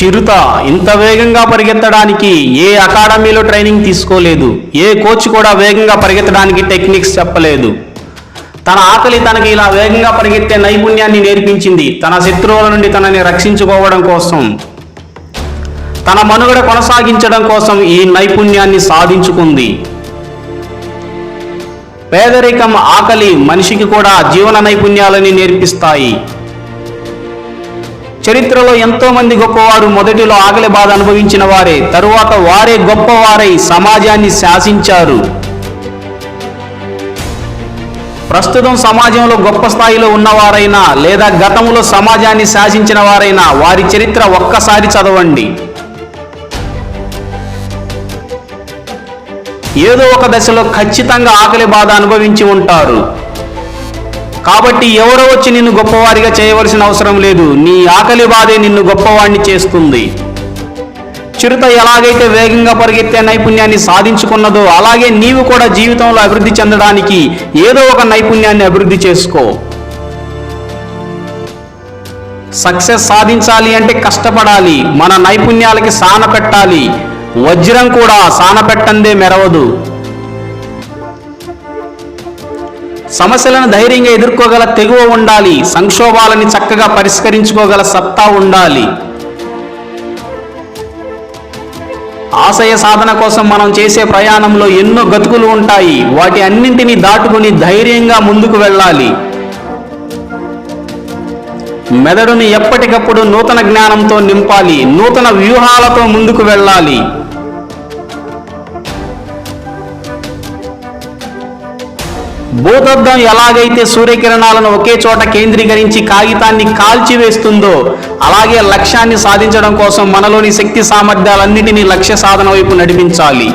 చిరుత ఇంత వేగంగా పరిగెత్తడానికి ఏ అకాడమీలో ట్రైనింగ్ తీసుకోలేదు. ఏ కోచ్ కూడా వేగంగా పరిగెత్తడానికి టెక్నిక్స్ చెప్పలేదు. తన ఆకలి తనకి ఇలా వేగంగా పరిగెత్తే నైపుణ్యాన్ని నేర్పించింది. తన శత్రువుల నుండి తనని రక్షించుకోవడం కోసం, తన మనుగడ కొనసాగించడం కోసం ఈ నైపుణ్యాన్ని సాధించుకుంది. పేదరికం, ఆకలి మనిషికి కూడా జీవన నైపుణ్యాలని నేర్పిస్తాయి. చరిత్రలో ఎంతో మంది గొప్పవారు మొదటిలో ఆకలి బాధ అనుభవించిన వారే, తరువాత వారే గొప్పవారై సమాజాన్ని శాసించారు. ప్రస్తుతం సమాజంలో గొప్ప స్థాయిలో ఉన్నవారైనా లేదా గతంలో సమాజాన్ని శాసించిన వారైనా వారి చరిత్ర ఒక్కసారి చదవండి. ఏదో ఒక దశలో ఖచ్చితంగా ఆకలి బాధ అనుభవించి ఉంటారు. కాబట్టి ఎవరో వచ్చి నిన్ను గొప్పవారిగా చేయవలసిన అవసరం లేదు. నీ ఆకలి బాధే నిన్ను గొప్పవాడిని చేస్తుంది. చిరుత ఎలాగైతే వేగంగా పరిగెత్తే నైపుణ్యాన్ని సాధించుకున్నదో అలాగే నీవు కూడా జీవితంలో అభివృద్ధి చెందడానికి ఏదో ఒక నైపుణ్యాన్ని అభివృద్ధి చేసుకో. సక్సెస్ సాధించాలి అంటే కష్టపడాలి. మన నైపుణ్యాలకి సాన పెట్టాలి. వజ్రం కూడా సాన పెట్టందే మెరవదు. సమస్యలను ధైర్యంగా ఎదుర్కోగల తెగువ ఉండాలి. సంక్షోభాలని చక్కగా పరిష్కరించుకోగల సత్తా ఉండాలి. ఆశయ సాధన కోసం మనం చేసే ప్రయాణంలో ఎన్నో గతుకులు ఉంటాయి. వాటి అన్నింటినీ దాటుకుని ధైర్యంగా ముందుకు వెళ్ళాలి. మెదడుని ఎప్పటికప్పుడు నూతన జ్ఞానంతో నింపాలి. నూతన వ్యూహాలతో ముందుకు వెళ్ళాలి. భూతద్దం ఎలాగైతే సూర్యకిరణాలను ఒకే చోట కేంద్రీకరించి కాగితాన్ని కాల్చివేస్తుందో అలాగే లక్ష్యాన్ని సాధించడం కోసం మనలోని శక్తి సామర్థ్యాలన్నిటినీ లక్ష్య సాధన వైపు నడిపించాలి.